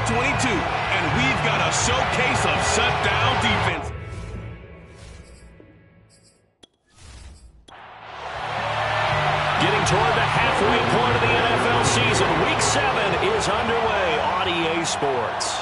22, and we've got a showcase of shutdown defense. Getting toward the halfway point of the NFL season. Week 7 is underway on EA Sports.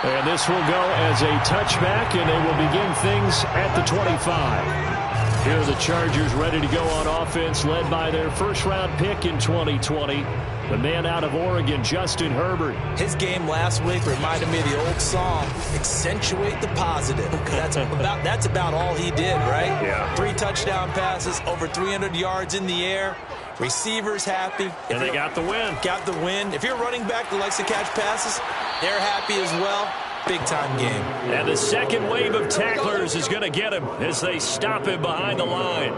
And this will go as a touchback, and they will begin things at the 25. Here are the Chargers ready to go on offense, led by their first-round pick in 2020, the man out of Oregon, Justin Herbert. His game last week reminded me of the old song, accentuate the positive. That's about all he did, right? Yeah. 3 touchdown passes, over 300 yards in the air. Receivers happy. And they got the win. Got the win. If you're a running back that likes to catch passes, they're happy as well. Big-time game. And the second wave of tacklers is going to get him as they stop him behind the line.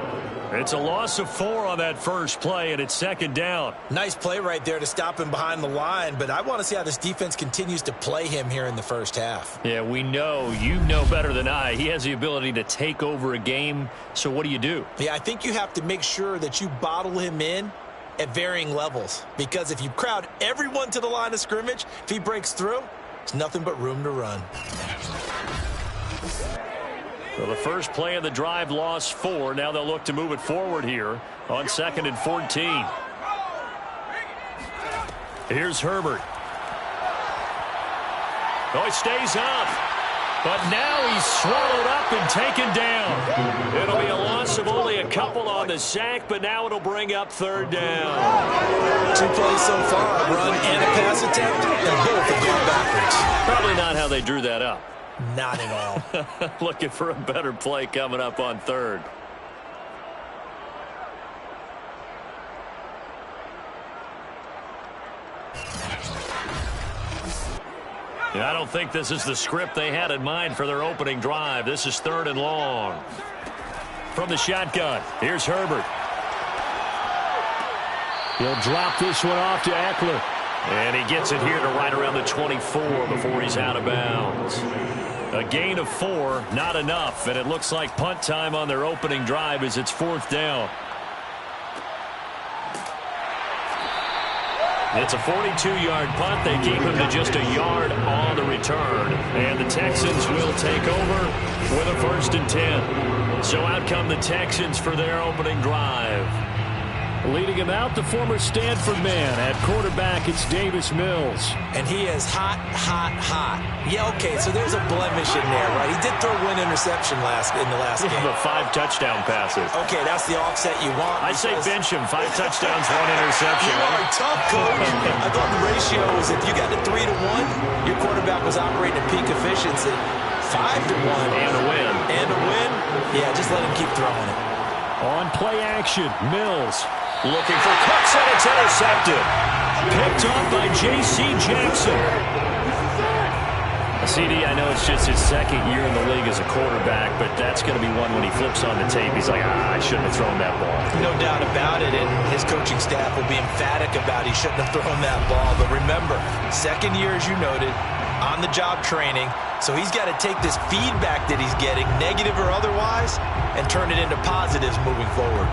It's a loss of 4 on that first play, and it's second down. Nice play right there to stop him behind the line, but I want to see how this defense continues to play him here in the first half. Yeah, we know. You know better than I. He has the ability to take over a game, so what do? Yeah, I think you have to make sure that you bottle him in at varying levels, because if you crowd everyone to the line of scrimmage, if he breaks through, it's nothing but room to run. So the first play of the drive lost 4. Now they'll look to move it forward here on 2nd and 14. Here's Herbert. Oh, he stays up. But now he's swallowed up and taken down. It'll be a loss of only a couple on the sack, but now it'll bring up 3rd down. 2 plays so far, a run and a pass attempt, and both have gone backwards. Probably not how they drew that up. Not at all. Looking for a better play coming up on 3rd. I don't think this is the script they had in mind for their opening drive. This is 3rd and long. From the shotgun, here's Herbert. He'll drop this one off to Eckler. And he gets it here to right around the 24 before he's out of bounds. A gain of 4, not enough. And it looks like punt time on their opening drive as it's 4th down. It's a 42-yard punt. They keep him to just a yard on the return. And the Texans will take over with a 1st and 10. So out come the Texans for their opening drive. Leading him out, the former Stanford man. At quarterback, it's Davis Mills. And he is hot, hot, hot. Yeah, okay, so there's a blemish in there, right? He did throw 1 interception in the last game. But 5 touchdown passes. Okay, that's the offset you want. I say bench him. 5 touchdowns, 1 interception. You are tough, coach. I thought the ratio was if you got to 3 to 1, your quarterback was operating at peak efficiency. 5 to 1. And a win. And a win? Yeah, just let him keep throwing it. On play action, Mills. Looking for Cooks, and it's intercepted. Picked off by J.C. Jackson. CD, I know it's just his 2nd year in the league as a quarterback, but that's going to be one when he flips on the tape. He's like, I shouldn't have thrown that ball. No doubt about it, and his coaching staff will be emphatic about he shouldn't have thrown that ball. But remember, 2nd year, as you noted, on-the-job training. So he's got to take this feedback that he's getting, negative or otherwise, and turn it into positives moving forward.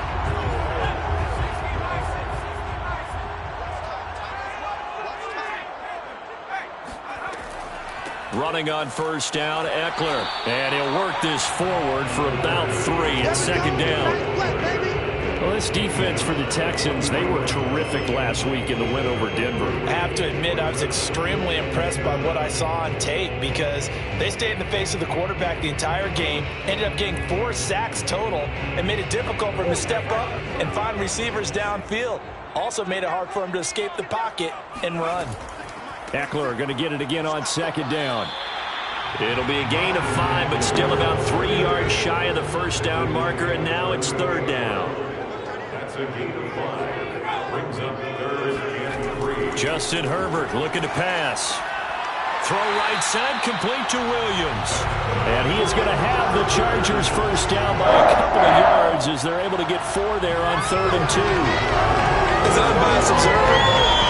Running on 1st down, Eckler. And he'll work this forward for about 3. It's 2nd down. Well, this defense for the Texans, they were terrific last week in the win over Denver. I have to admit, I was extremely impressed by what I saw on tape because they stayed in the face of the quarterback the entire game, ended up getting 4 sacks total, and made it difficult for him to step up and find receivers downfield. Also made it hard for him to escape the pocket and run. Eckler going to get it again on 2nd down. It'll be a gain of 5, but still about 3 yards shy of the 1st down marker, and now it's 3rd down. That's a gain of 5. Brings up 3rd and 3. Justin Herbert looking to pass. Throw right side, complete to Williams. And he is going to have the Chargers 1st down by a couple of yards as they're able to get 4 there on 3rd and 2. As an unbiased observer,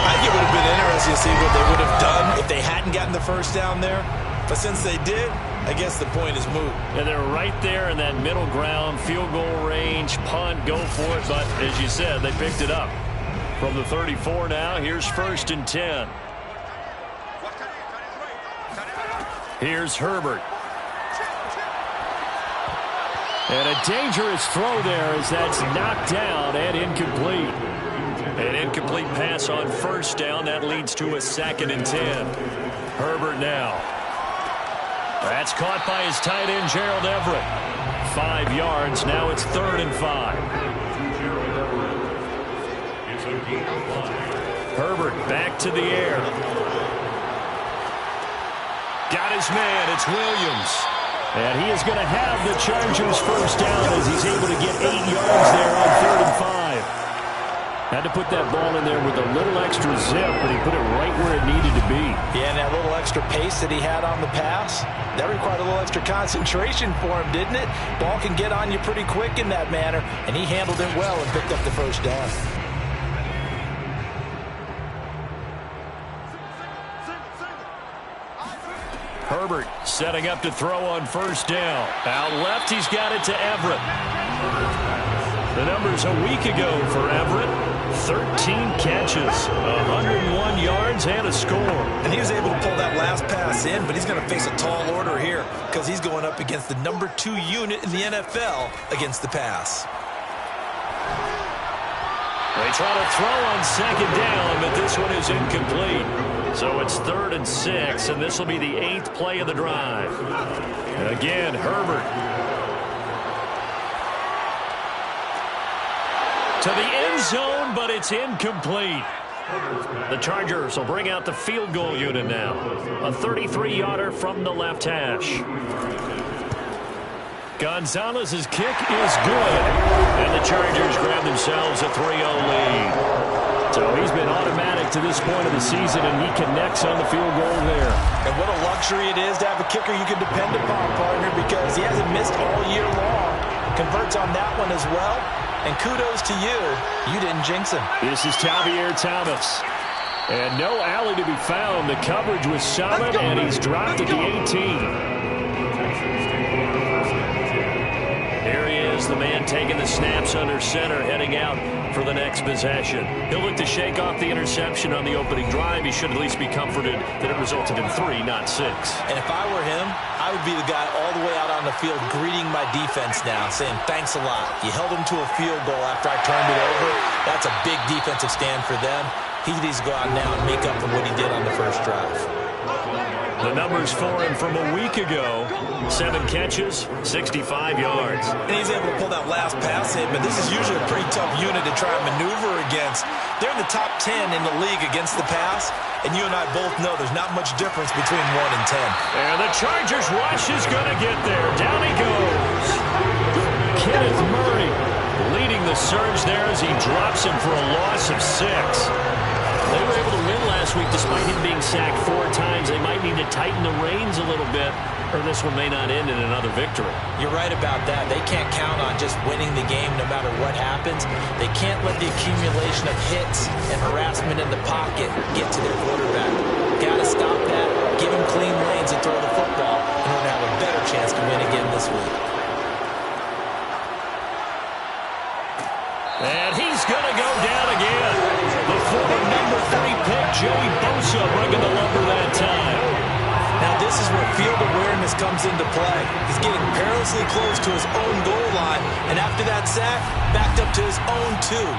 I think it would have been interesting to see what they would have done if they hadn't gotten the 1st down there. But since they did, I guess the point is moot. And they're right there in that middle ground, field goal range, punt, go for it. But as you said, they picked it up. From the 34 now, here's 1st and 10. Here's Herbert. And a dangerous throw there as that's knocked down and incomplete. An incomplete pass on first down. That leads to a 2nd and 10. Herbert now. That's caught by his tight end, Gerald Everett. 5 yards. Now it's 3rd and 5. Herbert back to the air. Got his man. It's Williams. And he is going to have the Chargers first down as he's able to get 8 yards there on 3rd and 5. Had to put that ball in there with a little extra zip, but he put it right where it needed to be. Yeah, and that little extra pace that he had on the pass, that required a little extra concentration for him, didn't it? Ball can get on you pretty quick in that manner, and he handled it well and picked up the first down. Herbert setting up to throw on first down. Out left, he's got it to Everett. The numbers a week ago for Everett: 13 catches, 101 yards, and a score. And he was able to pull that last pass in, but he's going to face a tall order here because he's going up against the number 2 unit in the NFL against the pass. They try to throw on 2nd down, but this one is incomplete. So it's 3rd and 6, and this will be the 8th play of the drive. Again, Herbert. To the end zone, but it's incomplete. The Chargers will bring out the field goal unit now. A 33-yarder from the left hash. Gonzalez's kick is good. And the Chargers grab themselves a 3-0 lead. So he's been automatic to this point of the season, and he connects on the field goal there. And what a luxury it is to have a kicker you can depend upon, partner, because he hasn't missed all year long. Converts on that one as well. And kudos to you. You didn't jinx him. This is Tavier Thomas. And no alley to be found. The coverage was solid, and he's dropped at the 18. Here he is, the man taking the snaps under center, heading out for the next possession. He'll look to shake off the interception on the opening drive. He should at least be comforted that it resulted in 3, not 6. And if I were him, I would be the guy all the way out on the field greeting my defense now, saying thanks a lot. You held him to a field goal after I turned it over. That's a big defensive stand for them. He needs to go out now and make up for what he did on the first drive. The numbers for him from a week ago: 7 catches, 65 yards. And he's able to pull that last pass in, but this is usually a pretty tough unit to try and maneuver against. They're in the top 10 in the league against the pass, and you and I both know there's not much difference between 1 and 10. And the Chargers rush is going to get there. Down he goes. Kenneth Murray leading the surge there as he drops him for a loss of 6. They were able to win last week despite him being sacked 4 times. They might need to tighten the reins a little bit, or this one may not end in another victory. You're right about that. They can't count on just winning the game no matter what happens. They can't let the accumulation of hits and harassment in the pocket get to their quarterback. Got to stop that, give him clean lanes and throw the football in order to have a better chance to win again this week. And he's going to go down again. The former number 3 pick, Joey Bosa, bringing the lumber that time. Now this is where field awareness comes into play. He's getting perilously close to his own goal line, and after that sack, backed up to his own 2.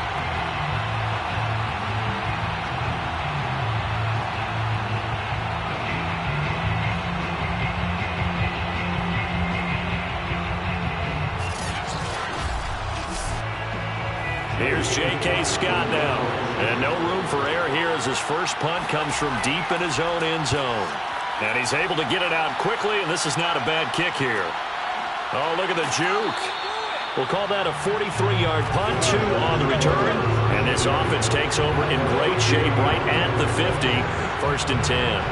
Here's J.K. Scott now. And no room for error here as his first punt comes from deep in his own end zone. And he's able to get it out quickly, and this is not a bad kick here. Oh, look at the juke. We'll call that a 43-yard punt, 2 on the return. And this offense takes over in great shape right at the 50, 1st and 10.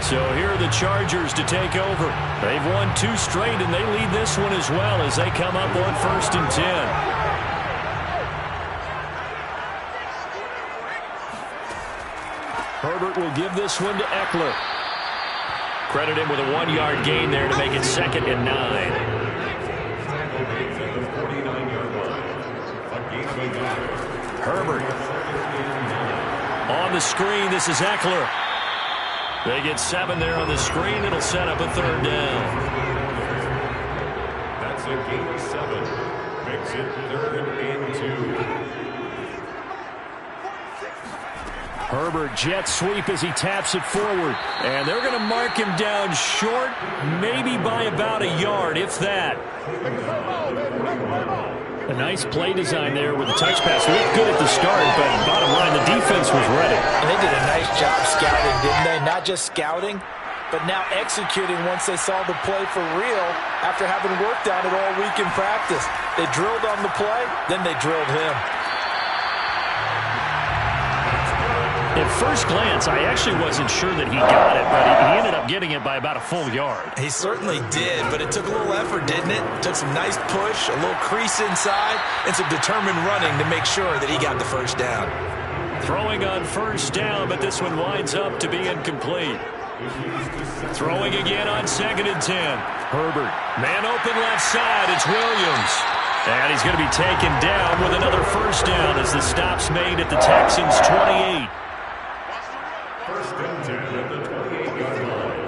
So here are the Chargers to take over. They've won 2 straight, and they lead this one as well as they come up on 1st and 10. Herbert will give this one to Eckler. Credit him with a 1-yard gain there to make it 2nd and 9. Herbert. On the screen, this is Eckler. They get 7 there on the screen. It'll set up a third down. That's a gain of 7. Makes it 3rd and 2. Herbert jet sweep as he taps it forward. And they're going to mark him down short, maybe by about a yard, if that. A nice play design there with the touch pass. Looked good at the start, but bottom line, the defense was ready. And they did a nice job scouting, didn't they? Not just scouting, but now executing once they saw the play for real after having worked on it all week in practice. They drilled on the play, then they drilled him. At first glance, I actually wasn't sure that he got it, but he ended up getting it by about a full yard. He certainly did, but it took a little effort, didn't it? Took some nice push, a little crease inside, and some determined running to make sure that he got the first down. Throwing on first down, but this one winds up to be incomplete. Throwing again on 2nd and 10. Herbert, man open left side, it's Williams. And he's going to be taken down with another first down as the stop's made at the Texans' 28. First and 10 at the 28-yard line.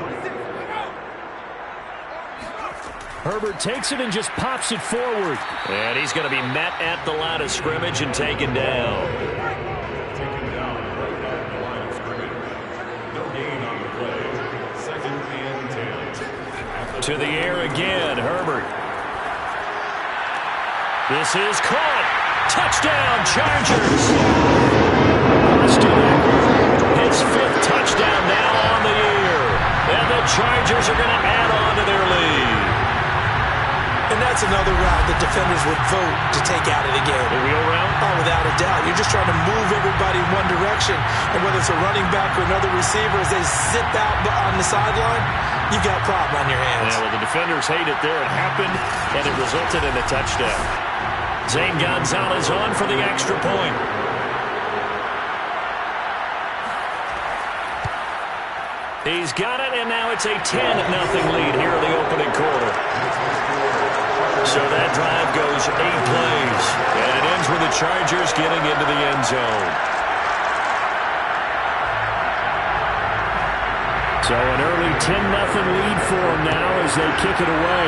Herbert takes it and just pops it forward. And he's going to be met at the line of scrimmage and taken down. Taken down right at the line of scrimmage. No gain on the play. 2nd and 10. To the air again, Herbert. This is caught. Touchdown, Chargers. Let's do that. His 5th touchdown now on the year. And the Chargers are going to add on to their lead. And that's another route that defenders would vote to take out of the game. The wheel route? Oh, without a doubt. You're just trying to move everybody in one direction. And whether it's a running back or another receiver, as they zip out on the sideline, you've got a problem on your hands. Yeah, well, the defenders hate it there. It happened, and it resulted in a touchdown. Zane Gonzalez on for the extra point. He's got it, and now it's a 10-0 lead here in the opening quarter. So that drive goes 8 plays, and it ends with the Chargers getting into the end zone. So an early 10-0 lead for them now as they kick it away.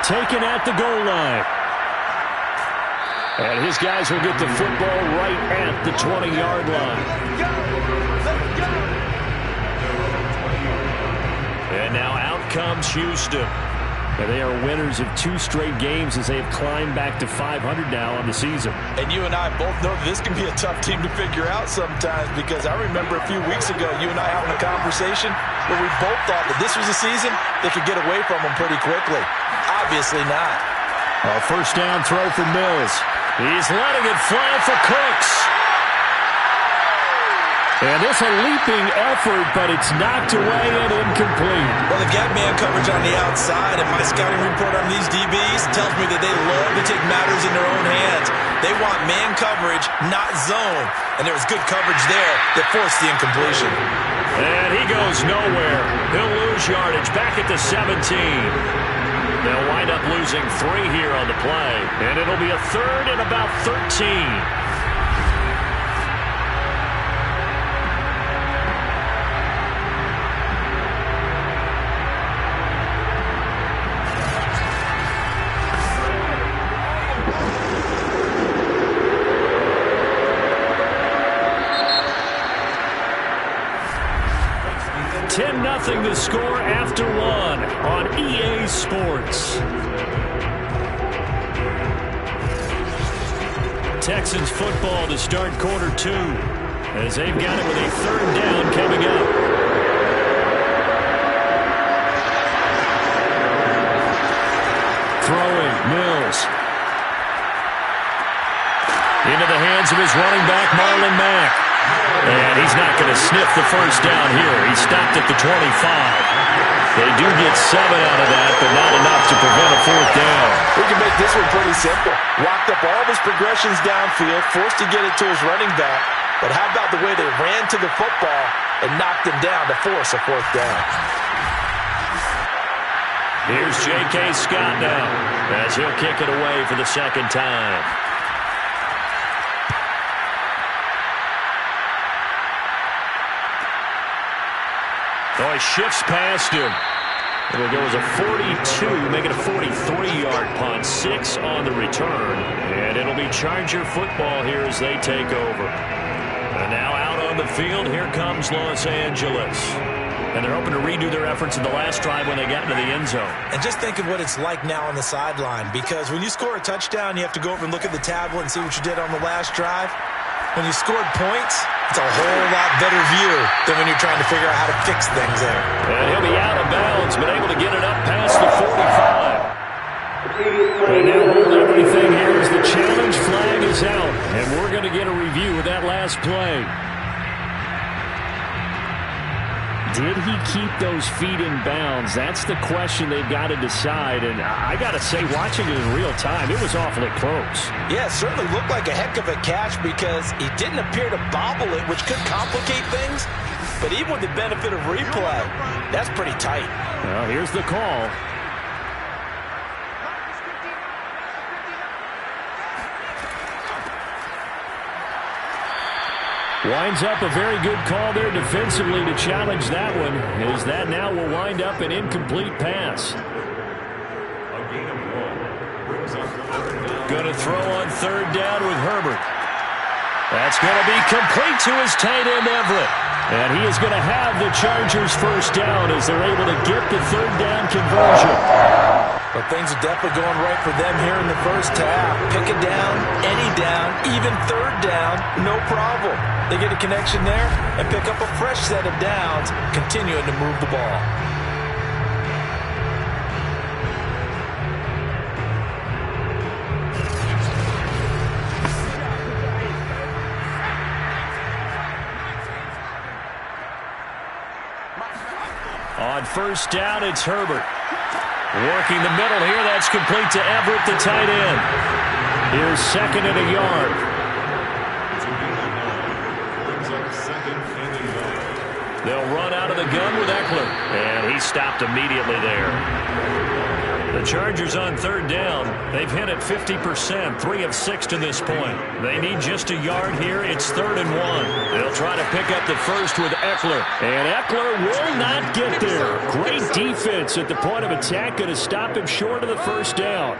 Taken at the goal line. And his guys will get the football right at the 20-yard line. And now out comes Houston. And they are winners of 2 straight games as they have climbed back to 500 now on the season. And you and I both know that this can be a tough team to figure out sometimes, because I remember a few weeks ago you and I having a conversation where we both thought that this was a season they could get away from them pretty quickly. Obviously not. A first down throw for Mills. He's letting it fly for Cooks. And this a leaping effort, but it's knocked away and incomplete. Well, they've got man coverage on the outside, and my scouting report on these DBs tells me that they love to take matters in their own hands. They want man coverage, not zone. And there was good coverage there that forced the incompletion. And he goes nowhere. He'll lose yardage back at the 17. They'll wind up losing 3 here on the play. And it'll be a 3rd and about 13. Nothing to score after 1 on EA Sports. Texans football to start quarter 2 as they've got it with a 3rd down coming up. Throwing, Mills. Into the hands of his running back, Marlon Mack. And he's not going to sniff the first down here. He stopped at the 25. They do get 7 out of that, but not enough to prevent a 4th down. We can make this one pretty simple. Walked up all of his progressions downfield, forced to get it to his running back. But how about the way they ran to the football and knocked him down to force a 4th down? Here's J.K. Scott now as he'll kick it away for the 2nd time. Oh, he shifts past him. It'll go as a 42, make it a 43-yard punt. 6 on the return. And it'll be Charger football here as they take over. And now out on the field, here comes Los Angeles. And they're hoping to redo their efforts in the last drive when they got into the end zone. And just think of what it's like now on the sideline, because when you score a touchdown, you have to go over and look at the tablet and see what you did on the last drive. When you scored points, it's a whole lot better view than when you're trying to figure out how to fix things there. And he'll be out of bounds, but able to get it up past the 45. And now hold everything here as the challenge flag is out. And we're going to get a review of that last play. Did he keep those feet in bounds? That's the question they've got to decide. And I got to say, watching it in real time, it was awfully close. Yeah, it certainly looked like a heck of a catch because he didn't appear to bobble it, which could complicate things. But even with the benefit of replay, that's pretty tight. Well, here's the call. Winds up a very good call there defensively to challenge that one, as that now will wind up an incomplete pass. Going to throw on third down with Herbert. That's going to be complete to his tight end, Everett. And he is going to have the Chargers first down as they're able to get the third down conversion. But things are definitely going right for them here in the first half. Pick it down, any down, even third down, no problem. They get a connection there and pick up a fresh set of downs, continuing to move the ball. On first down, it's Herbert. Working the middle here, that's complete to Everett, the tight end. Here's second and a yard. They'll run out of the gun with Eckler. And he stopped immediately there. The Chargers on third down. They've hit it 50%, 3 of 6 to this point. They need just a yard here. It's 3rd and 1. They'll try to pick up the first with Eckler. And Eckler will not get there. Great defense at the point of attack. Going to stop him short of the first down.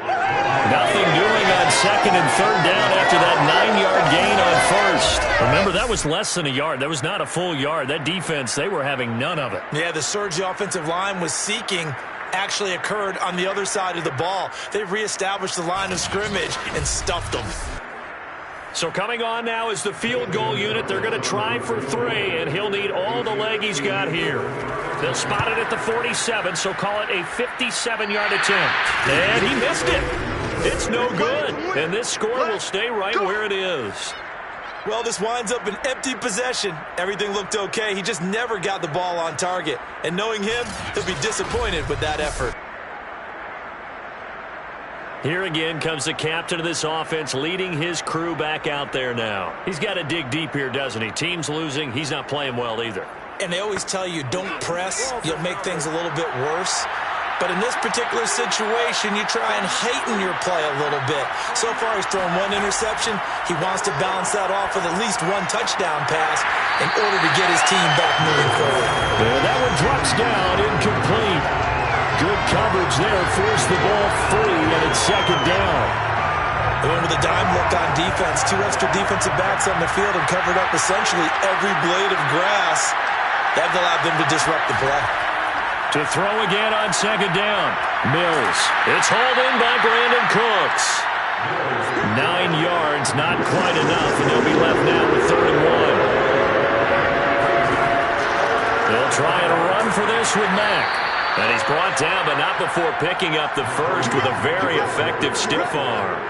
Nothing doing on second and third down after that 9-yard gain on first. Remember, that was less than a yard. That was not a full yard. That defense, they were having none of it. Yeah, the surge the offensive line was seeking actually occurred on the other side of the ball. They reestablished the line of scrimmage and stuffed them. So coming on now is the field goal unit. They're going to try for 3, and he'll need all the leg he's got here. They'll spot it at the 47, so call it a 57-yard attempt. And he missed it. It's no good. And this score will stay right where it is. Well, this winds up an empty possession. Everything looked okay. He just never got the ball on target. And knowing him, he'll be disappointed with that effort. Here again comes the captain of this offense leading his crew back out there now. He's got to dig deep here, doesn't he? Team's losing. He's not playing well either. And they always tell you, don't press. You'll make things a little bit worse. But in this particular situation, you try and heighten your play a little bit. So far, he's thrown 1 interception. He wants to balance that off with at least 1 touchdown pass in order to get his team back moving forward. And that one drops down, incomplete. Good coverage there, forced the ball free, and it's second down. They went with a dime look on defense. 2 extra defensive backs on the field and covered up essentially every blade of grass. That allowed them to disrupt the play. To throw again on second down. Mills. It's hauled in by Brandon Cooks. 9 yards, not quite enough, and they'll be left now with 3rd and 1. They'll try and run for this with Mack. And he's brought down, but not before picking up the first with a very effective stiff arm.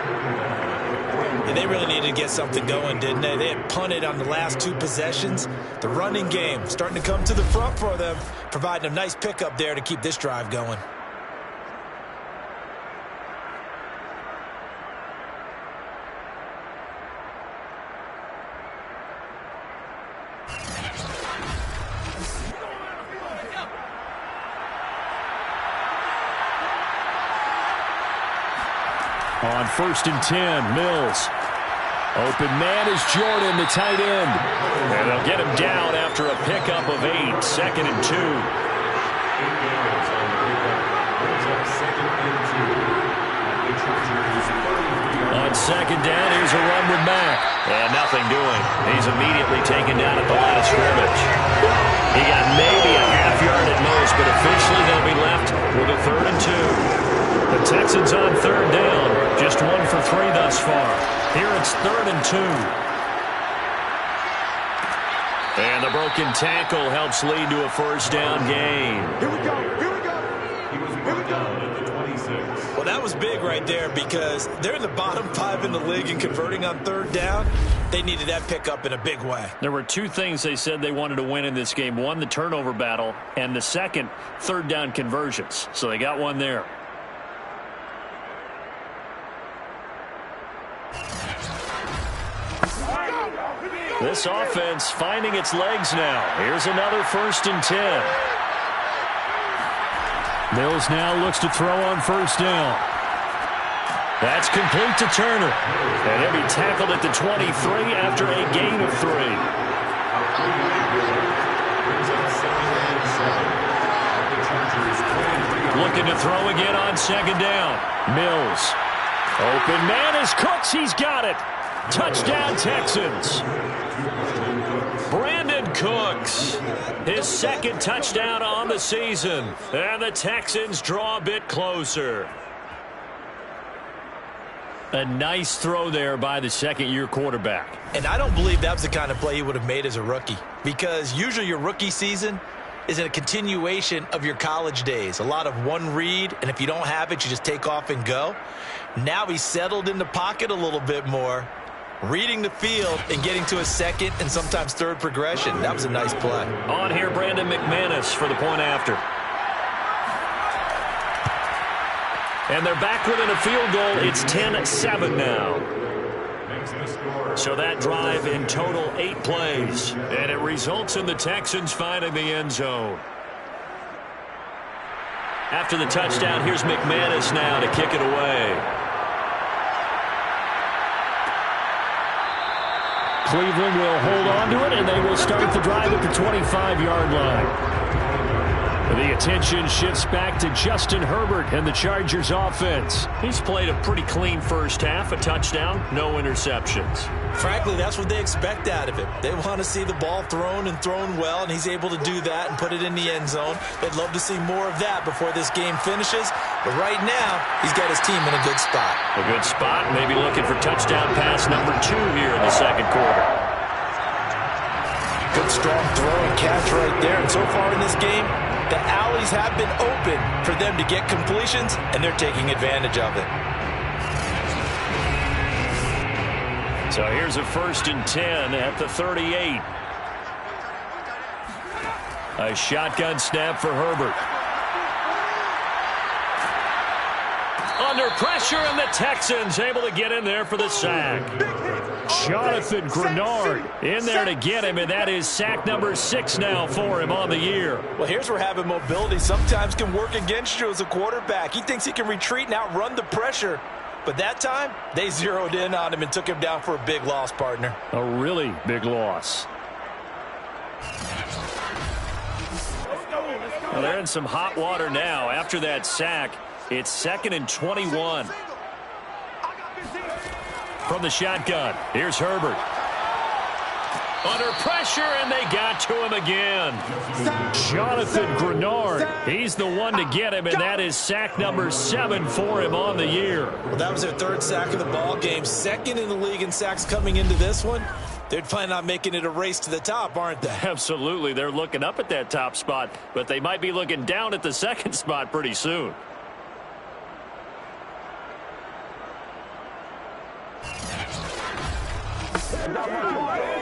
And they really needed to get something going, didn't they? They had punted on the last 2 possessions. The running game starting to come to the front for them, providing a nice pickup there to keep this drive going. On 1st and 10, Mills. Open man is Jordan, the tight end. And they'll get him down after a pickup of 8. 2nd and 2. On 2nd down, here's a run with Mack. And nothing doing. He's immediately taken down at the line of scrimmage. He got maybe a half yard at most, but officially they'll be left with a 3rd and 2. The Texans on 3rd down. Just 1 for 3 thus far. Here it's 3rd and 2. And the broken tackle helps lead to a 1st down gain. Here we go. Here we go. He was brought down at the 26. Well, that was big right there because they're in the bottom 5 in the league and converting on 3rd down. They needed that pickup in a big way. There were 2 things they said they wanted to win in this game. One, the turnover battle, and the second, 3rd down conversions. So they got one there. This offense finding its legs now. Here's another 1st and 10. Mills now looks to throw on 1st down. That's complete to Turner. And he'll be tackled at the 23 after a gain of 3. Looking to throw again on 2nd down. Mills. Open man is Cooks. He's got it. Touchdown, Texans. Brandon Cooks, his 2nd touchdown on the season. And the Texans draw a bit closer. A nice throw there by the 2nd-year quarterback. And I don't believe that was the kind of play he would have made as a rookie. Because usually your rookie season is a continuation of your college days. A lot of one read, and if you don't have it, you just take off and go. Now he's settled in the pocket a little bit more, reading the field and getting to a 2nd and sometimes 3rd progression. That was a nice play. On here, Brandon McManus for the point after. And they're back within a field goal. It's 10-7 now. So that drive in total 8 plays. And it results in the Texans finding the end zone. After the touchdown, here's McManus now to kick it away. Cleveland will hold on to it, and they will start the drive at the 25-yard line. The attention shifts back to Justin Herbert and the Chargers offense. He's played a pretty clean first half, a touchdown, no interceptions. Frankly, that's what they expect out of him. They want to see the ball thrown and thrown well, and he's able to do that and put it in the end zone. They'd love to see more of that before this game finishes. But right now, he's got his team in a good spot. A good spot, maybe looking for touchdown pass number 2 here in the 2nd quarter. Good strong throw and catch right there. And so far in this game, the alleys have been open for them to get completions, and they're taking advantage of it. So here's a 1st and 10 at the 38. A shotgun snap for Herbert. Under pressure, and the Texans able to get in there for the sack. Jonathan Grenard in there to get him, and that is sack number 6 now for him on the year. Well, here's where having mobility sometimes can work against you as a quarterback. He thinks he can retreat and outrun the pressure. But that time, they zeroed in on him and took him down for a big loss, partner. A really big loss. Well, they're in some hot water now. After that sack, it's 2nd and 21. From the shotgun, here's Herbert. Under pressure, and they got to him again. Jonathan Grenard, he's the one to get him, and that is sack number 7 for him on the year. Well, that was their 3rd sack of the ball game. 2nd in the league in sacks coming into this one. They're planning on making it a race to the top, aren't they? Absolutely. They're looking up at that top spot, but they might be looking down at the 2nd spot pretty soon.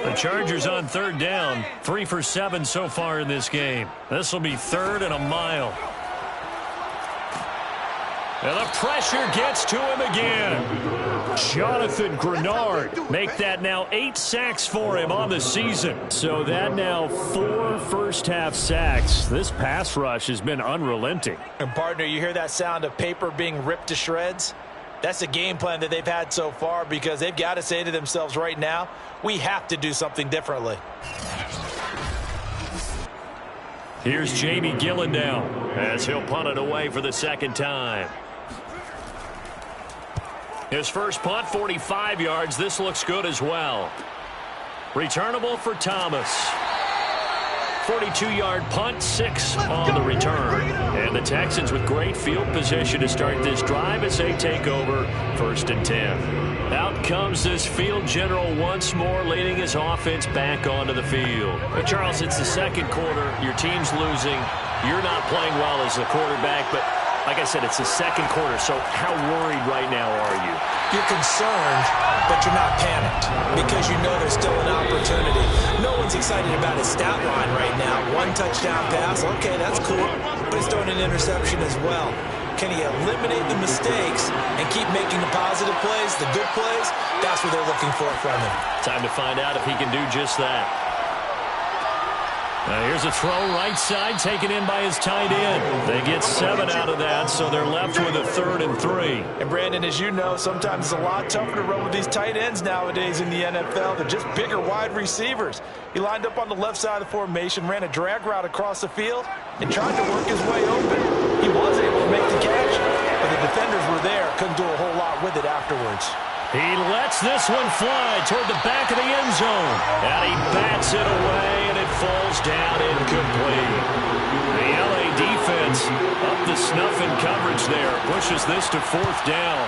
The Chargers on 3rd down, 3 for 7 so far in this game. This will be 3rd and a mile. And the pressure gets to him again. Jonathan Grenard make that now 8 sacks for him on the season. So that now 4 first-half sacks. This pass rush has been unrelenting. And, partner, you hear that sound of paper being ripped to shreds? That's the game plan that they've had so far, because they've got to say to themselves right now, we have to do something differently. Here's Jamie Gillen now as he'll punt it away for the second time. His first punt, 45 yards. This looks good as well. Returnable for Thomas. 42-yard punt, 6 on the return. And the Texans with great field position to start this drive as they take over 1st and 10. Out comes this field general once more, leading his offense back onto the field. But Charles, it's the second quarter. Your team's losing. You're not playing well as a quarterback, but like I said, it's the second quarter, so how worried right now are you? You're concerned, but you're not panicked, because you know there's still an opportunity. No one's excited about his stat line right now. 1 touchdown pass, okay, that's cool, but he's throwing an interception as well. Can he eliminate the mistakes and keep making the positive plays, the good plays? That's what they're looking for from him. Time to find out if he can do just that. Here's a throw right side taken in by his tight end. They get 7 out of that, so they're left with a 3rd and 3. And Brandon, as you know, sometimes it's a lot tougher to run with these tight ends nowadays in the NFL. They're just bigger wide receivers. He lined up on the left side of the formation, ran a drag route across the field, and tried to work his way open. He was able to make the catch, but the defenders were there. Couldn't do a whole lot with it afterwards. He lets this one fly toward the back of the end zone. And he bats it away, and it falls down incomplete. The LA defense up the snuff in coverage there. Pushes this to 4th down.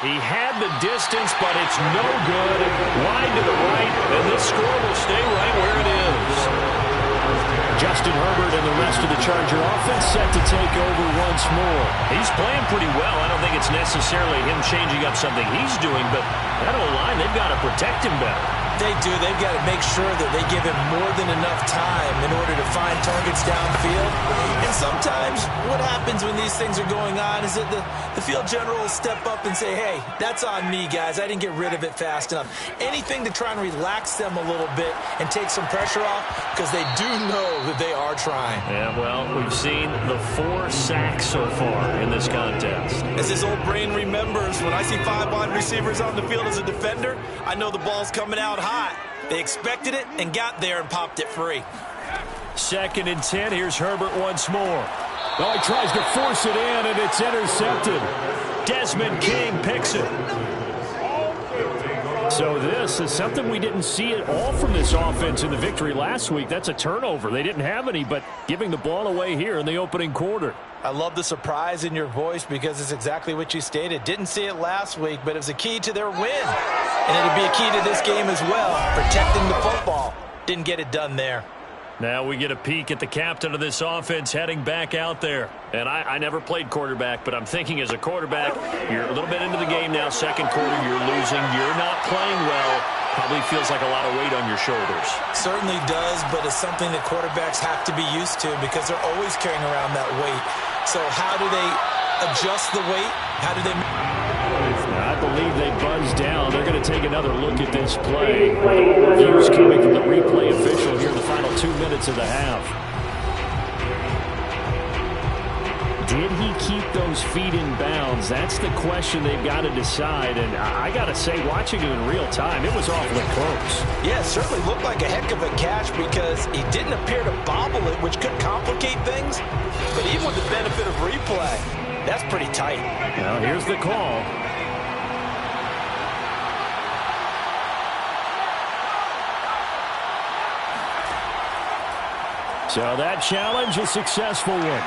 He had the distance, but it's no good. Wide to the right, and this score will stay right where it is. Justin Herbert and the rest of the Charger offense set to take over once more. He's playing pretty well. I don't think it's necessarily him changing up something he's doing, but that O-line, they've got to protect him better. They do. They've got to make sure that they give him more than enough time in order to find targets downfield. And sometimes what happens when these things are going on is that the field general will step up and say, hey, that's on me, guys. I didn't get rid of it fast enough. Anything to try and relax them a little bit and take some pressure off, because they do know that they are trying. Yeah, well, we've seen the 4 sacks so far in this contest. As his old brain remembers, when I see 5 wide receivers on the field as a defender, I know the ball's coming out hot. They expected it and got there and popped it free. 2nd and 10. Here's Herbert once more. Oh, he tries to force it in, and it's intercepted. Desmond King picks it. So this is something we didn't see at all from this offense in the victory last week. That's a turnover. They didn't have any, but giving the ball away here in the opening quarter. I love the surprise in your voice, because it's exactly what you stated. Didn't see it last week, but it was a key to their win. And it'll be a key to this game as well, protecting the football. Didn't get it done there. Now we get a peek at the captain of this offense heading back out there. And I never played quarterback, but I'm thinking as a quarterback, you're a little bit into the game now. Second quarter, you're losing. You're not playing well. Probably feels like a lot of weight on your shoulders. Certainly does, but it's something that quarterbacks have to be used to, because they're always carrying around that weight. So how do they adjust the weight? How do they... I believe they buzzed down. They're going to take another look at this play. Reviews coming from the replay official here in the final 2 minutes of the half. Did he keep those feet in bounds? That's the question they've got to decide. And I got to say, watching it in real time, it was awfully close. Yeah, it certainly looked like a heck of a catch, because he didn't appear to bobble it, which could complicate things. But even with the benefit of replay, that's pretty tight. Now here's the call. So that challenge, a successful one.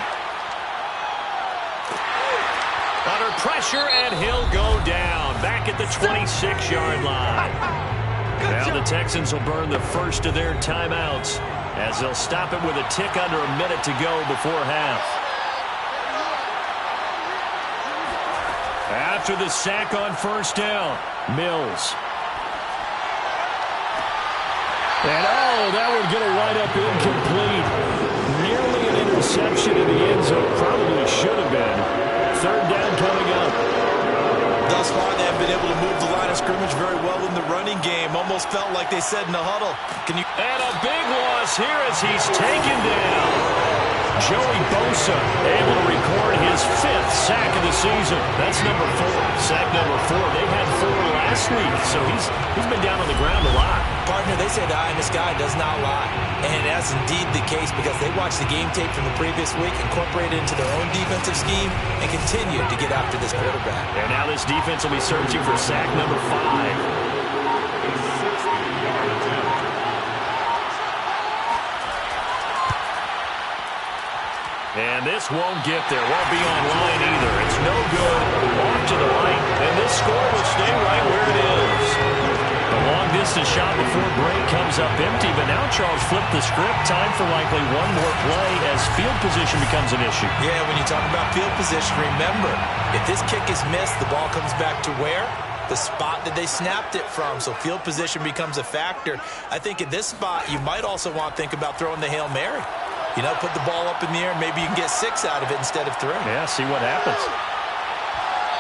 Under pressure, and he'll go down. Back at the 26-yard line. Now the Texans will burn the first of their timeouts, as they'll stop it with a tick under a minute to go before half. After the sack on 1st down, Mills. And that would get a wind up incomplete. Nearly an interception in the end zone. Probably should have been. 3rd down coming up. Thus far, they have been able to move the line of scrimmage very well in the running game. Almost felt like they said in the huddle. And a big loss here as he's taken down. Joey Bosa able to record his 5th sack of the season. That's number 4. Sack number 4. They had 4 last week, so he's been down on the ground a lot. Partner, they say the eye in the sky does not lie. And that's indeed the case because they watched the game tape from the previous week, incorporated it into their own defensive scheme, and continued to get after this quarterback. And now this defense will be searching for sack number 5. And this won't get there. Won't be on line either. It's no good. Off to the right. And this score will stay right where it is. The long-distance shot before break comes up empty. But now Charles flipped the script. Time for likely one more play as field position becomes an issue. Yeah, when you talk about field position, remember, if this kick is missed, the ball comes back to where? The spot that they snapped it from. So field position becomes a factor. I think at this spot, you might also want to think about throwing the Hail Mary. You know, put the ball up in the air, maybe you can get 6 out of it instead of 3. Yeah, see what happens.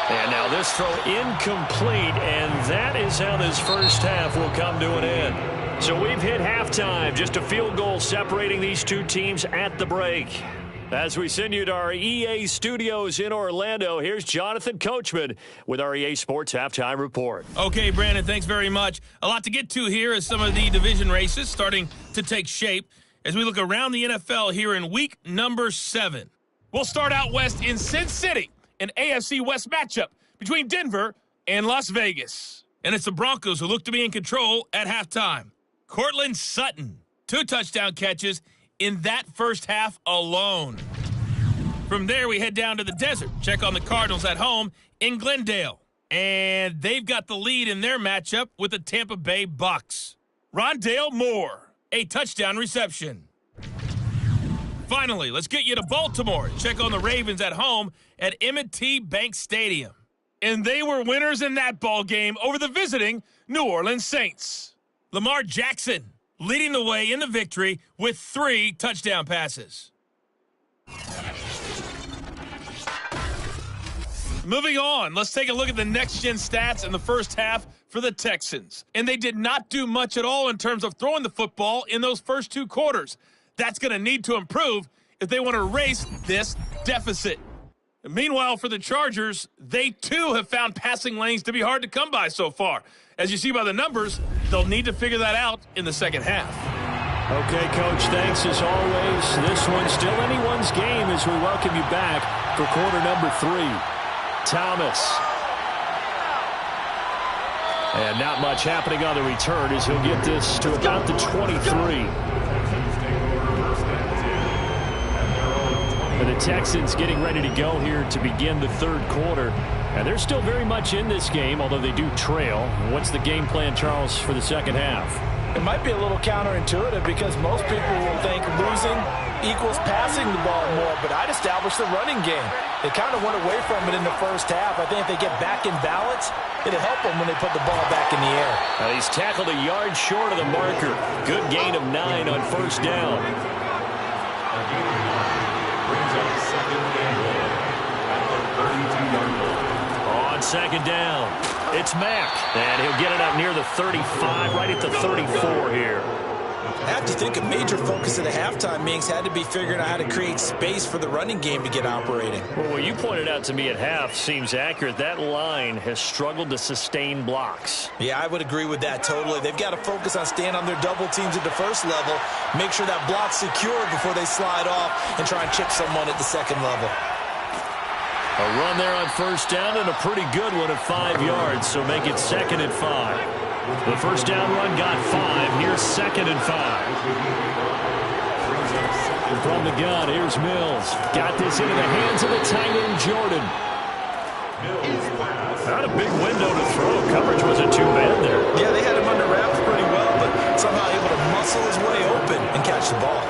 And now this throw incomplete, and that is how this first half will come to an end. So we've hit halftime, just a field goal separating these two teams at the break. As we send you to our EA studios in Orlando, here's Jonathan Coachman with our EA Sports Halftime Report. Okay, Brandon, thanks very much. A lot to get to here as some of the division races starting to take shape as we look around the NFL here in week number 7. We'll start out west in Sin City, an AFC West matchup between Denver and Las Vegas. And it's the Broncos who look to be in control at halftime. Cortland Sutton, 2 touchdown catches in that first half alone. From there, we head down to the desert. Check on the Cardinals at home in Glendale. And they've got the lead in their matchup with the Tampa Bay Bucks. Rondale Moore, a touchdown reception. Finally, let's get you to Baltimore. Check on the Ravens at home at M&T Bank Stadium. And they were winners in that ball game over the visiting New Orleans Saints. Lamar Jackson leading the way in the victory with 3 touchdown passes. Moving on, let's take a look at the next-gen stats in the first half for the Texans. And they did not do much at all in terms of throwing the football in those first 2 quarters. That's going to need to improve if they want to erase this deficit. And meanwhile, for the Chargers, they too have found passing lanes to be hard to come by so far. As you see by the numbers, they'll need to figure that out in the second half. Okay, Coach, thanks as always. This one's still anyone's game as we welcome you back for quarter number 3. Thomas. And not much happening on the return as he'll get this to about the 23. And the Texans getting ready to go here to begin the third quarter. And they're still very much in this game, although they do trail. What's the game plan, Charles, for the second half? It might be a little counterintuitive because most people will think losing equals passing the ball more, but I'd establish the running game. They kind of went away from it in the first half. I think if they get back in balance, it'll help them when they put the ball back in the air. Now he's tackled a yard short of the marker. Good gain of 9 on first down. On second down, it's Mack. And he'll get it up near the 35, right at the 34 here. I have to think a major focus at the halftime meetings had to be figuring out how to create space for the running game to get operating. Well, what you pointed out to me at half seems accurate. That line has struggled to sustain blocks. Yeah, I would agree with that totally. They've got to focus on staying on their double teams at the first level, make sure that block's secure before they slide off and try and chip someone at the second level. A run there on first down and a pretty good one at 5 yards, so make it 2nd and 5. The first down run got 5. Here's 2nd and 5. From the gun, here's Mills. Got this into the hands of the tight end, Jordan. Not a big window to throw. Coverage wasn't too bad there. Yeah, they had him under wraps pretty well, but somehow able to muscle his way open and catch the ball.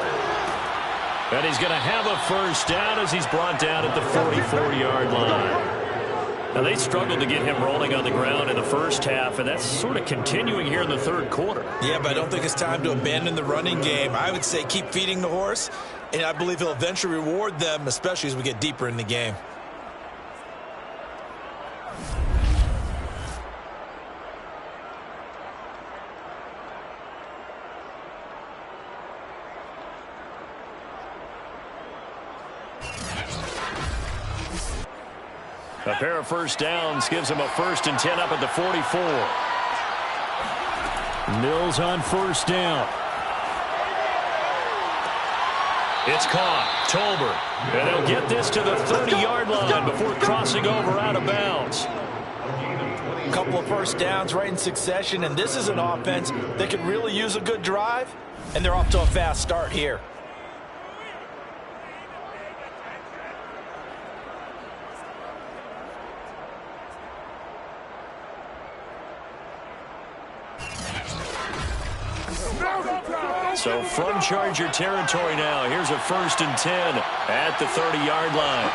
And he's going to have a first down as he's brought down at the 44-yard line. Now, they struggled to get him rolling on the ground in the first half, and that's sort of continuing here in the third quarter. Yeah, but I don't think it's time to abandon the running game. I would say keep feeding the horse, and I believe he'll eventually reward them, especially as we get deeper in the game. A pair of first downs gives him a 1st and 10 up at the 44. Mills on first down. It's caught. Tolbert. And they'll get this to the 30-yard line before crossing over out of bounds. A couple of first downs right in succession, and this is an offense that could really use a good drive, and they're off to a fast start here. So from Charger territory now, here's a 1st and 10 at the 30-yard line.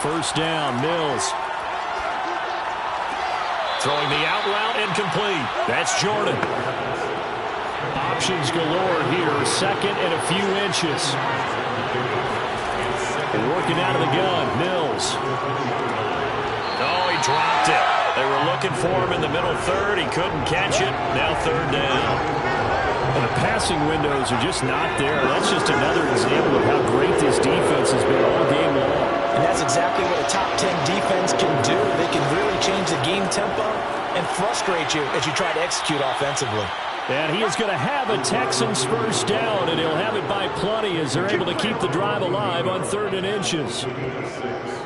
First down, Mills. Throwing the out route incomplete. That's Jordan. Options galore here. 2nd and a few inches. Working out of the gun, Mills. Oh, he dropped it. They were looking for him in the middle third. He couldn't catch it. Now 3rd down. And the passing windows are just not there. That's just another example of how great this defense has been all game long. And that's exactly what a top 10 defense can do. They can really change the game tempo and frustrate you as you try to execute offensively. And he is going to have a Texans first down, and he'll have it by plenty as they're able to keep the drive alive on 3rd and inches.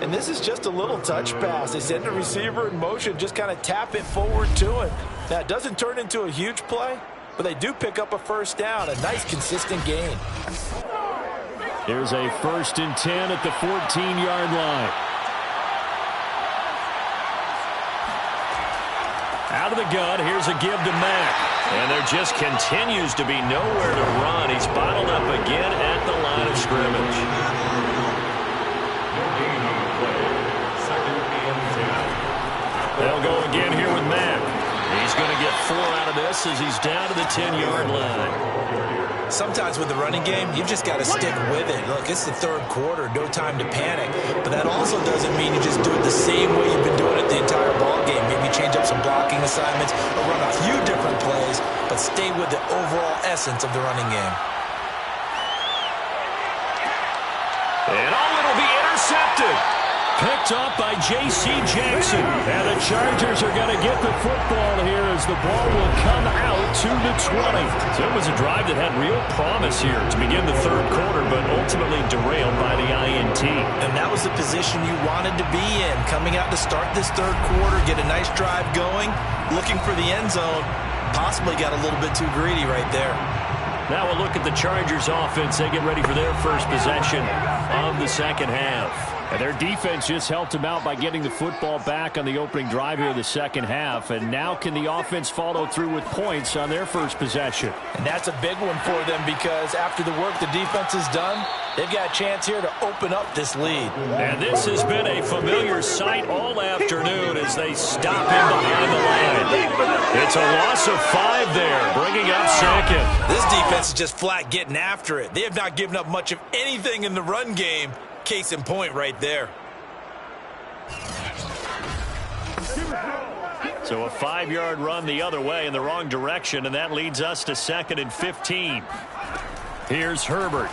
And this is just a little touch pass. They send the receiver in motion, just kind of tap it forward to him. Now, it doesn't turn into a huge play, but they do pick up a first down, a nice, consistent gain. Here's a 1st and 10 at the 14-yard line. Out of the gun, here's a give to Mack. And there just continues to be nowhere to run. He's bottled up again at the line of scrimmage. They'll go again here with Mack. He's going to get 4 out of this as he's down to the 10-yard line. Sometimes with the running game, you've just got to stick with it. Look, it's the 3rd quarter, no time to panic. But that also doesn't mean you just do it the same way you've been doing it the entire ball game. Maybe change up some blocking assignments or run a few different plays, but stay with the overall essence of the running game. And it'll be intercepted. Picked up by J.C. Jackson. And the Chargers are going to get the football here as the ball will come out to the 20. So it was a drive that had real promise here to begin the 3rd quarter, but ultimately derailed by the INT. And that was the position you wanted to be in. Coming out to start this 3rd quarter, get a nice drive going, looking for the end zone. Possibly got a little bit too greedy right there. Now we'll look at the Chargers offense. They get ready for their first possession of the 2nd half. And their defense just helped them out by getting the football back on the opening drive here in the 2nd half. And now can the offense follow through with points on their first possession? And that's a big one for them because after the work the defense has done, they've got a chance here to open up this lead. And this has been a familiar sight all afternoon as they stop him behind the line. It's a loss of 5 there, bringing up 2nd. This defense is just flat getting after it. They have not given up much of anything in the run game. Case in point right there. So a 5-yard run the other way in the wrong direction, and that leads us to 2nd and 15. Here's Herbert.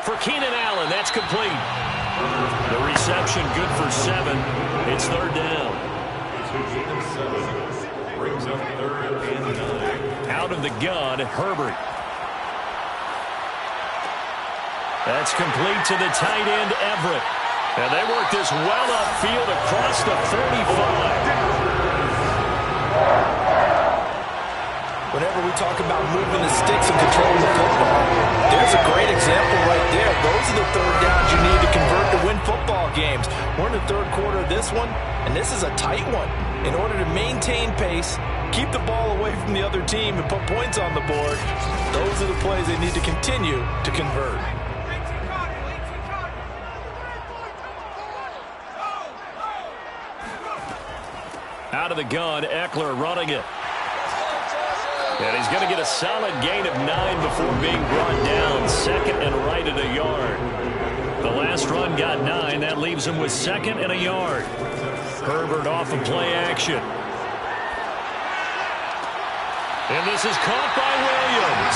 For Keenan Allen, that's complete. The reception good for 7. It's 3rd down. Brings up 3rd and 9. Out of the gun, Herbert. That's complete to the tight end, Everett. And they work this well upfield across the 45. Whenever we talk about moving the sticks and controlling the football, there's a great example right there. Those are the 3rd downs you need to convert to win football games. We're in the 3rd quarter of this one, and this is a tight one. In order to maintain pace, keep the ball away from the other team, and put points on the board, those are the plays they need to continue to convert. Out of the gun, Eckler running it. And he's going to get a solid gain of 9 before being brought down. 2nd and right at a yard. The last run got 9. That leaves him with 2nd and a yard. Herbert off of play action. And this is caught by Williams.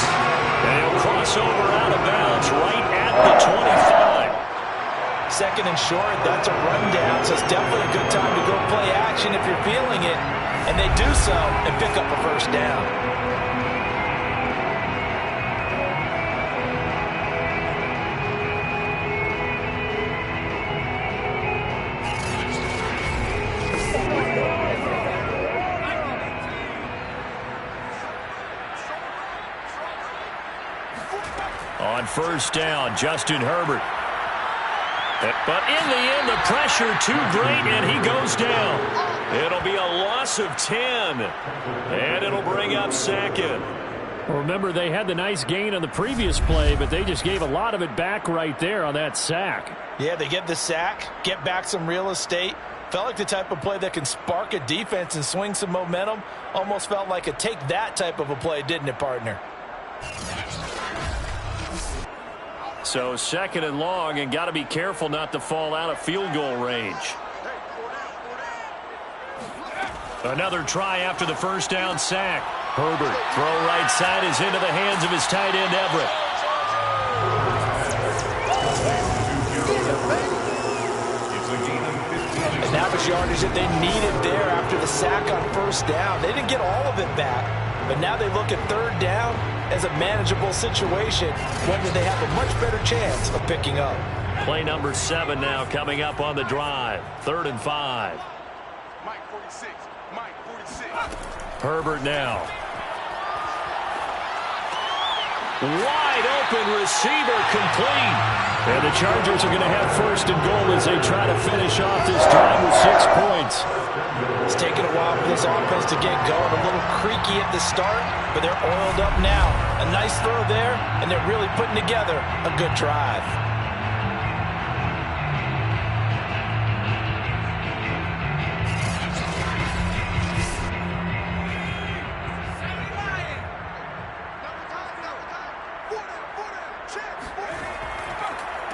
And he'll cross over out of bounds right at the 25. Second and short, that's a rundown, so it's definitely a good time to go play action if you're feeling it. And they do so and pick up a first down. On first down, Justin Herbert. But in the end, the pressure too great, and he goes down. It'll be a loss of 10, and it'll bring up second. Remember, they had the nice gain on the previous play, but they just gave a lot of it back right there on that sack. Yeah, they get the sack, get back some real estate. Felt like the type of play that can spark a defense and swing some momentum. Almost felt like a take that type of a play, didn't it, partner? So second and long, and got to be careful not to fall out of field goal range. Another try after the first down sack. Herbert, throw right side is into the hands of his tight end, Everett. And that was yardage that they needed there after the sack on first down. They didn't get all of it back, but now they look at third down as a manageable situation, one that they have a much better chance of picking up. Play number 7 now coming up on the drive. 3rd and 5. Mike 46. Mike 46. Herbert now. Wide open receiver complete. And the Chargers are going to have first and goal as they try to finish off this drive with 6 points. It's taken a while for this offense to get going. A little creaky at the start, but they're oiled up now. A nice throw there, and they're really putting together a good drive.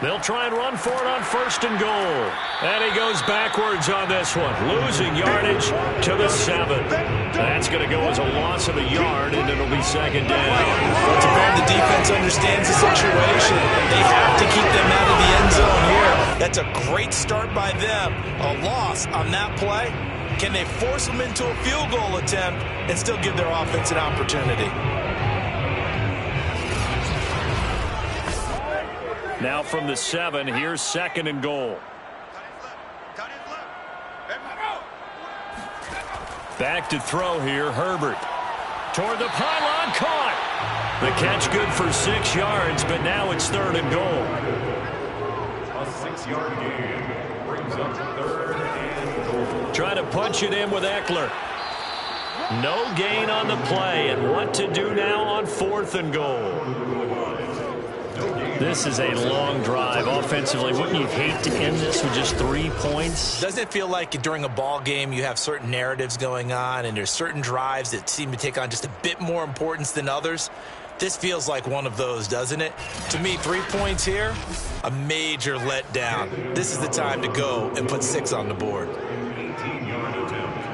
They'll try and run for it on first and goal. And he goes backwards on this one, losing yardage to the 7. That's going to go as a loss of a yard, and it'll be second down. It's bad the defense understands the situation. They have to keep them out of the end zone here. That's a great start by them. A loss on that play. Can they force them into a field goal attempt and still give their offense an opportunity? Now from the 7, here's second and goal. Back to throw here, Herbert. Toward the pylon, caught. The catch good for 6 yards, but now it's 3rd and goal. A 6-yard gain brings up 3rd and goal. Trying to punch it in with Eckler. No gain on the play, and what to do now on 4th and goal. This is a long drive. Offensively, wouldn't you hate to end this with just 3 points? Doesn't it feel like during a ball game you have certain narratives going on and there's certain drives that seem to take on just a bit more importance than others? This feels like one of those, doesn't it? To me, 3 points here, a major letdown. This is the time to go and put 6 on the board. 18-yard attempt.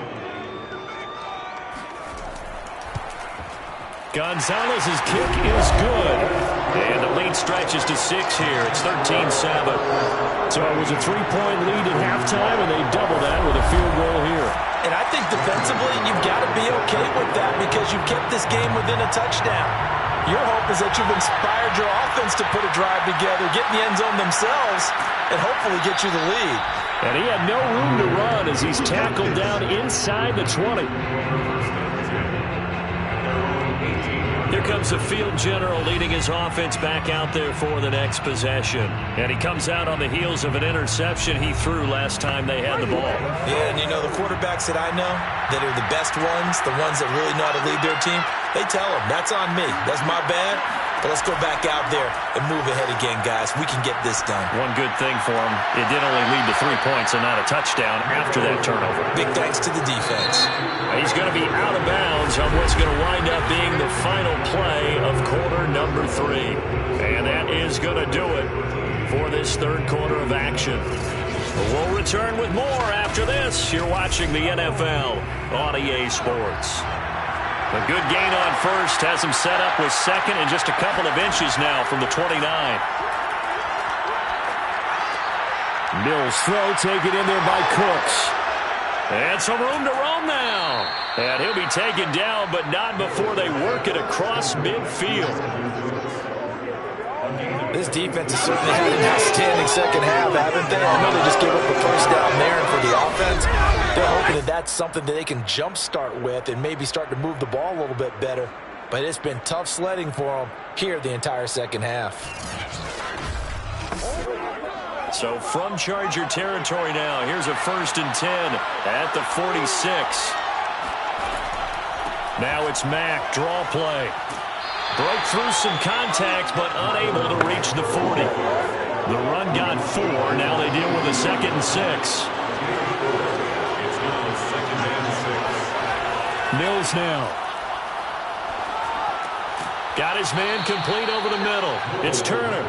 Gonzalez's kick is good. And the lead stretches to 6 here. It's 13-7. So it was a 3-point lead at halftime, and they double that with a field goal here. And I think defensively, you've got to be okay with that because you've kept this game within a touchdown. Your hope is that you've inspired your offense to put a drive together, get in the end zone themselves, and hopefully get you the lead. And he had no room to run as he's tackled down inside the 20. Here comes the field general leading his offense back out there for the next possession. And he comes out on the heels of an interception he threw last time they had the ball. Yeah, and you know, the quarterbacks that I know that are the best ones, the ones that really know how to lead their team, they tell them, that's on me. That's my bad. But let's go back out there and move ahead again, guys. We can get this done. One good thing for him, it did only lead to 3 points and not a touchdown after that turnover. Big thanks to the defense. He's going to be out of bounds on what's going to wind up being the final play of quarter number 3. And that is going to do it for this 3rd quarter of action. We'll return with more after this. You're watching the NFL on EA Sports. A good gain on first has him set up with second and just a couple of inches now from the 29. Mills throw taken in there by Cooks. And some room to roam now. And he'll be taken down, but not before they work it across midfield. This defense has certainly had an outstanding second half, haven't they? I know they just gave up the first down there, and for the offense, they're hoping that that's something that they can jumpstart with and maybe start to move the ball a little bit better. But it's been tough sledding for them here the entire second half. So from Charger territory now, here's a 1st and 10 at the 46. Now it's Mack, draw play. Broke through some contact, but unable to reach the 40. The run got 4. Now they deal with a 2nd and 6. It's now 2nd and 6. Mills now. Got his man complete over the middle. It's Turner.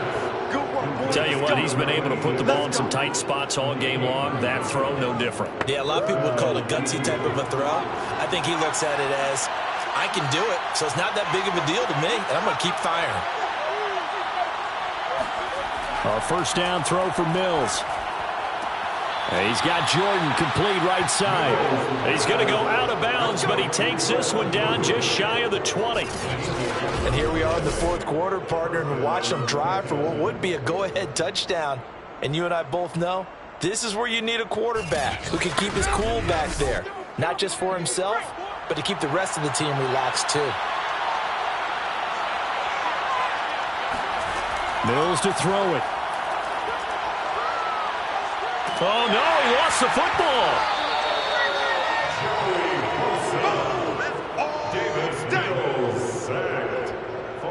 Tell you what, he's been able to put the ball in some tight spots all game long. That throw, no different. Yeah, a lot of people would call it a gutsy type of a throw. I think he looks at it as, I can do it, so it's not that big of a deal to me, and I'm going to keep firing. A 1st down throw for Mills. He's got Jordan complete right side. He's going to go out of bounds, but he takes this one down just shy of the 20. And here we are in the 4th quarter, partner, and watch them drive for what would be a go-ahead touchdown. And you and I both know this is where you need a quarterback who can keep his cool back there, not just for himself, but to keep the rest of the team relaxed too. Mills to throw it. Oh, no, he lost the football.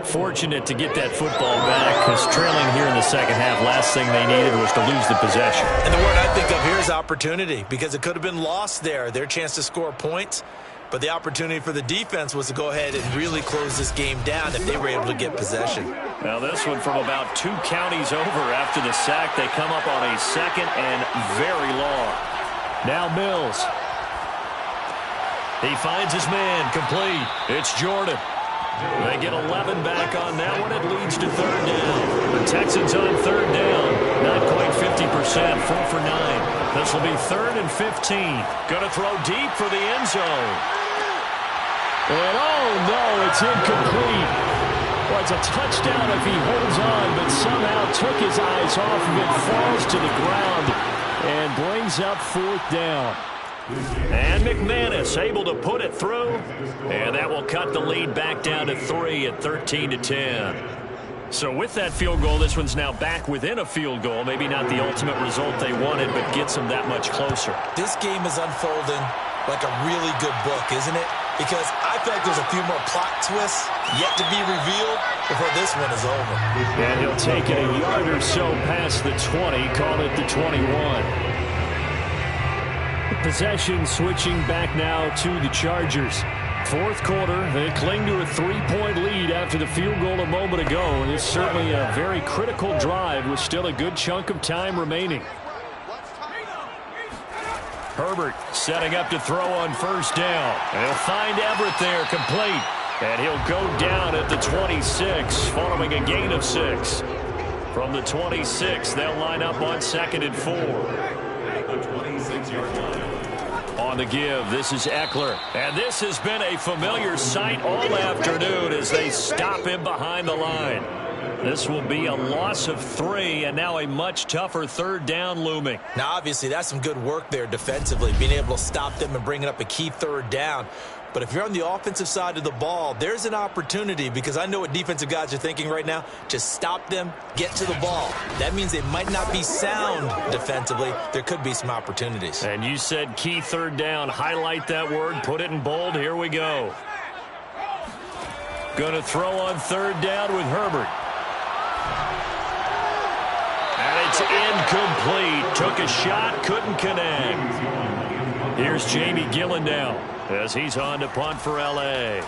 Fortunate to get that football back, because trailing here in the second half, last thing they needed was to lose the possession. And the word I think of here is opportunity, because it could have been lost there, their chance to score points. But the opportunity for the defense was to go ahead and really close this game down if they were able to get possession. Now this one from about 2 counties over after the sack. They come up on a 2nd and very long. Now Mills. He finds his man complete. It's Jordan. They get 11 back on that one. It leads to 3rd down. The Texans on 3rd down. Not quite 50%, 4 for 9. This will be 3rd and 15. Going to throw deep for the end zone. And oh no, it's incomplete. Well, it's a touchdown if he holds on, but somehow took his eyes off of it, falls to the ground, and brings up 4th down. And McManus able to put it through, and that will cut the lead back down to 3 at 13-10. So with that field goal, this one's now back within a field goal. Maybe not the ultimate result they wanted, but gets them that much closer. This game is unfolding like a really good book, isn't it? Because I feel like there's a few more plot twists yet to be revealed before this one is over. And he'll take it a yard or so past the 20, call it the 21. Possession switching back now to the Chargers. 4th quarter, they cling to a 3-point lead after the field goal a moment ago. And it's certainly a very critical drive with still a good chunk of time remaining. Herbert setting up to throw on 1st down. And he'll find Everett there complete. And he'll go down at the 26 following a gain of 6. From the 26, they'll line up on 2nd and 4. The 26-yard line. On the give, this is Eckler. And this has been a familiar sight all afternoon as they stop him behind the line. This will be a loss of 3, and now a much tougher 3rd down looming. Now, obviously, that's some good work there defensively, being able to stop them and bringing up a key 3rd down. But if you're on the offensive side of the ball, there's an opportunity, because I know what defensive guys are thinking right now. Just stop them, get to the ball. That means they might not be sound defensively. There could be some opportunities. And you said key 3rd down. Highlight that word. Put it in bold. Here we go. Going to throw on 3rd down with Herbert. And it's incomplete. Took a shot, couldn't connect. Here's Jamie Gillen now as he's on to punt for L.A.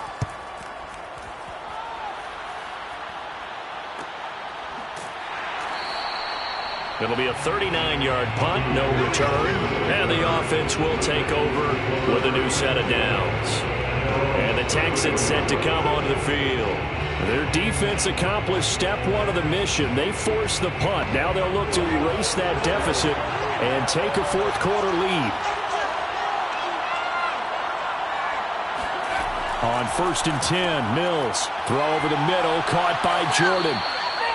It'll be a 39-yard punt, no return, and the offense will take over with a new set of downs. And the Texans set to come onto the field. Their defense accomplished step 1 of the mission. They forced the punt. Now they'll look to erase that deficit and take a fourth-quarter lead. On 1st and 10, Mills. Throw over the middle, caught by Jordan.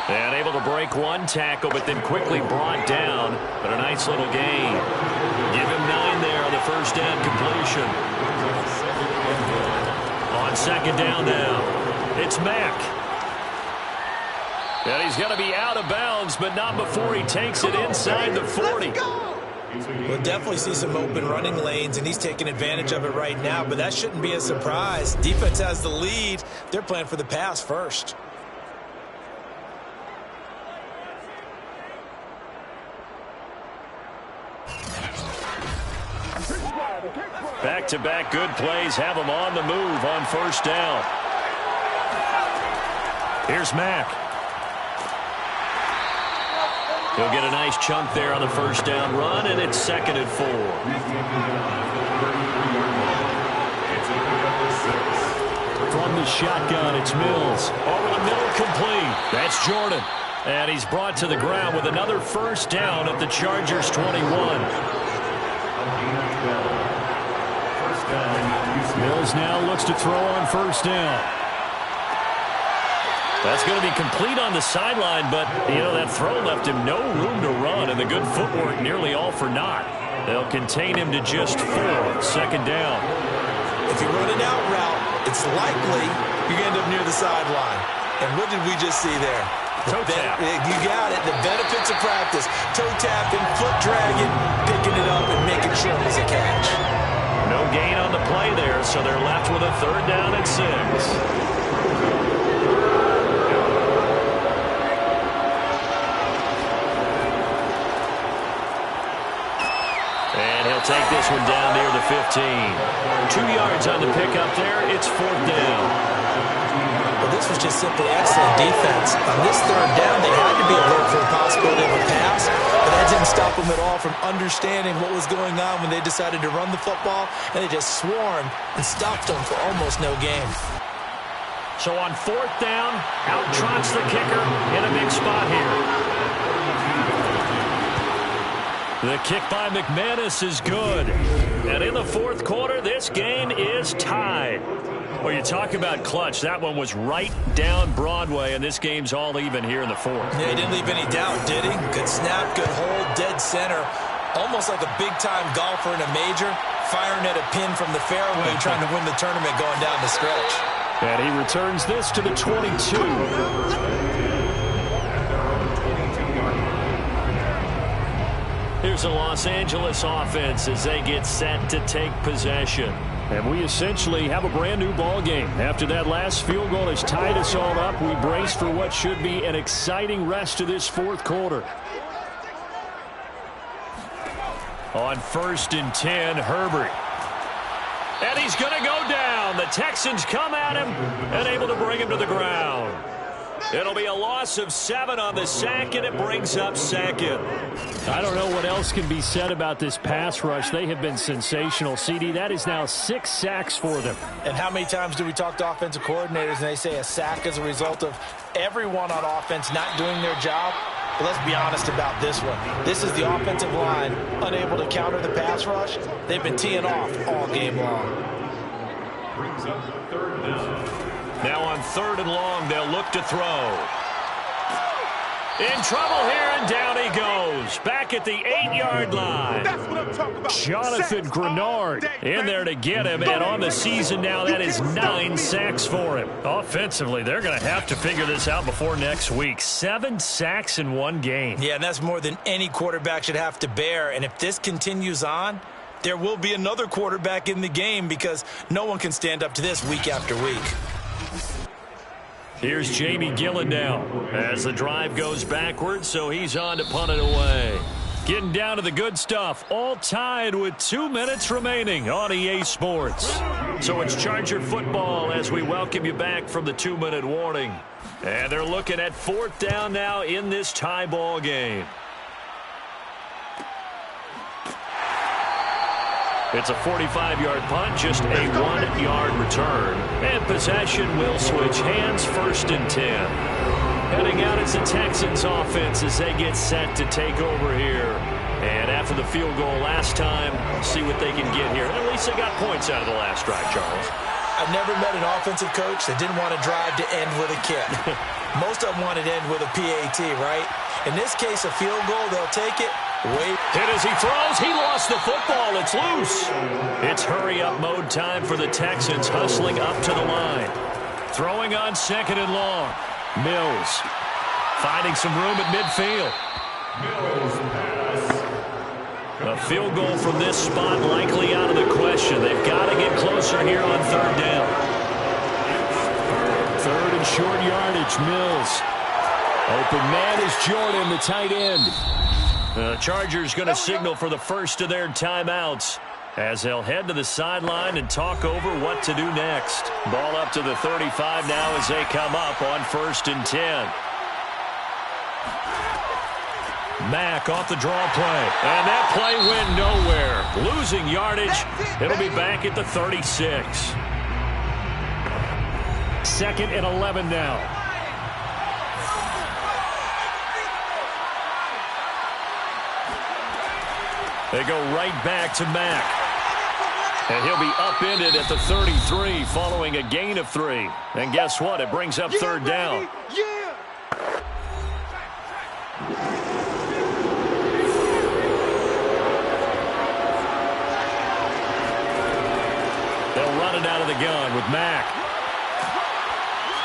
And able to break one tackle, but then quickly brought down. But a nice little gain. Give him 9 there on the first down completion. On 2nd down now, it's Mack. And he's going to be out of bounds, but not before he takes it inside the 40. We'll definitely see some open running lanes, and he's taking advantage of it right now, but that shouldn't be a surprise. Defense has the lead. They're playing for the pass first. Back-to-back good plays have him on the move on 1st down. Here's Mack. He'll get a nice chunk there on the 1st down run, and it's 2nd and 4. From the shotgun, it's Mills. Over the middle, complete. That's Jordan. And he's brought to the ground with another 1st down at the Chargers' 21. Mills now looks to throw on 1st down. That's going to be complete on the sideline, but, that throw left him no room to run, and the good footwork nearly all for naught. They'll contain him to just 4, 2nd down. If you run an out route, it's likely you're going to end up near the sideline. And what did we just see there? Toe tap. You got it. The benefits of practice. Toe tapping, foot dragging, picking it up, and making sure it was a catch. No gain on the play there, so they're left with a 3rd down and 6. Take this one down near the 15. 2 yards on the pickup there. It's 4th down. Well, this was just simply excellent defense. On this 3rd down, they had to be alert for the possibility of a pass, but that didn't stop them at all from understanding what was going on when they decided to run the football, and they just swarmed and stopped them for almost no gain. So on 4th down, out trots the kicker in a big spot here. The kick by McManus is good. And in the 4th quarter, this game is tied. Well, you talk about clutch. That one was right down Broadway, and this game's all even here in the 4th. Yeah, he didn't leave any doubt, did he? Good snap, good hold, dead center. Almost like a big-time golfer in a major, firing at a pin from the fairway, trying to win the tournament going down the stretch. And he returns this to the 22. Here's the Los Angeles offense as they get set to take possession. And we essentially have a brand new ball game. After that last field goal has tied us all up, we brace for what should be an exciting rest of this 4th quarter. On 1st and 10, Herbert. And he's going to go down. The Texans come at him and able to bring him to the ground. It'll be a loss of 7 on the sack, and it brings up 2nd. I don't know what else can be said about this pass rush. They have been sensational, CD. That is now 6 sacks for them. And how many times do we talk to offensive coordinators and they say a sack is a result of everyone on offense not doing their job? But let's be honest about this one. This is the offensive line unable to counter the pass rush. They've been teeing off all game long. Brings up 3rd down. Now on 3rd and long, they'll look to throw. In trouble here, and down he goes. Back at the 8-yard line. That's what I'm talking about. Jonathan Grenard in there to get him, and on the season now, that is 9 sacks for him. Offensively, they're going to have to figure this out before next week. 7 sacks in one game. Yeah, and that's more than any quarterback should have to bear. And if this continues on, there will be another quarterback in the game because no one can stand up to this week after week. Here's Jamie Gillen now as the drive goes backwards, so he's on to punt it away. Getting down to the good stuff, all tied with 2 minutes remaining on EA Sports. So it's Charger football as we welcome you back from the 2-minute warning. And they're looking at 4th down now in this tie ball game. It's a 45-yard punt, just a 1-yard return. And possession will switch hands, 1st and 10. Heading out is the Texans offense as they get set to take over here And after the field goal last time, see what they can get here. And at least they got points out of the last drive, Charles. I've never met an offensive coach that didn't want to drive to end with a kick. Most of them want to end with a PAT, right? In this case, a field goal, they'll take it. Wait. Hit as he throws. He lost the football. It's loose. It's hurry-up mode time for the Texans, hustling up to the line. Throwing on 2nd and long. Mills finding some room at midfield. A field goal from this spot likely out of the question. They've got to get closer here on 3rd down. 3rd and short yardage, Mills. Open man is Jordan, the tight end. The Chargers going to signal for the first of their timeouts as they'll head to the sideline and talk over what to do next. Ball up to the 35 now as they come up on 1st and 10. Mack off the draw play. And that play went nowhere. Losing yardage. It'll be back at the 36. 2nd and 11 now. They go right back to Mack. And he'll be upended at the 33 following a gain of 3. And guess what? It brings up 3rd down. They'll run it out of the gun with Mack.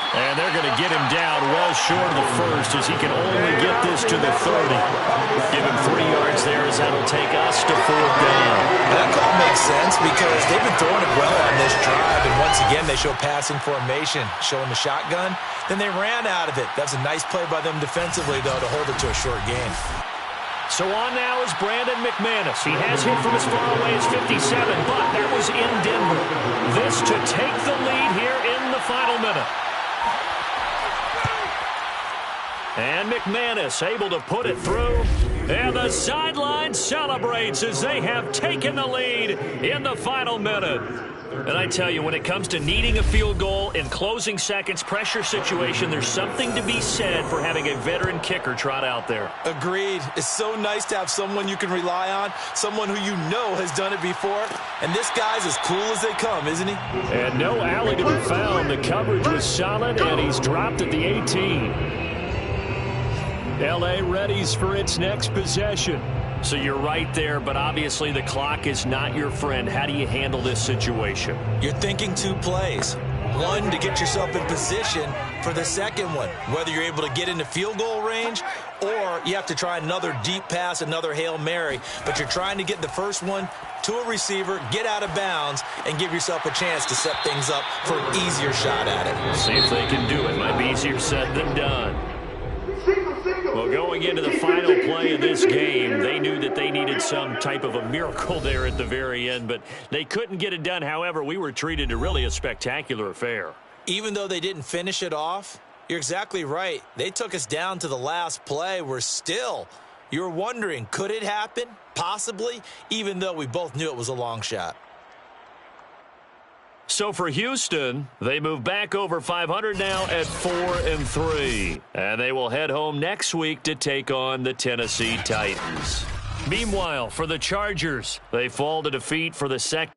And they're going to get him down well short of the first as he can only get this to the 30. Give him 3 yards there as that'll take us to 4th down. That call makes sense because they've been throwing it well on this drive. And once again, they show passing formation, showing the shotgun. Then they ran out of it. That's a nice play by them defensively, though, to hold it to a short gain. So on now is Brandon McManus. He has hit from as far away as 57, but that was in Denver. This to take the lead here in the final minute. And McManus able to put it through. And the sideline celebrates as they have taken the lead in the final minute. And I tell you, when it comes to needing a field goal in closing seconds, pressure situation, there's something to be said for having a veteran kicker trot out there. Agreed. It's so nice to have someone you can rely on, someone who you know has done it before. And this guy's as cool as they come, isn't he? And no alley to be found. The coverage was solid, and he's dropped at the 18. L.A. readies for its next possession. So you're right there, but obviously the clock is not your friend. How do you handle this situation? You're thinking 2 plays. One, to get yourself in position for the second one, whether you're able to get into field goal range or you have to try another deep pass, another Hail Mary. But you're trying to get the first one to a receiver, get out of bounds, and give yourself a chance to set things up for an easier shot at it. See if they can do it. Might be easier said than done. Well, going into the final play of this game, they knew that they needed some type of a miracle there at the very end, but they couldn't get it done. However, we were treated to really a spectacular affair. Even though they didn't finish it off, you're exactly right. They took us down to the last play. We're still, you're wondering, could it happen? Possibly, even though we both knew it was a long shot. So for Houston, they move back over 500 now at 4-3. And they will head home next week to take on the Tennessee Titans. Meanwhile, for the Chargers, they fall to defeat for the second.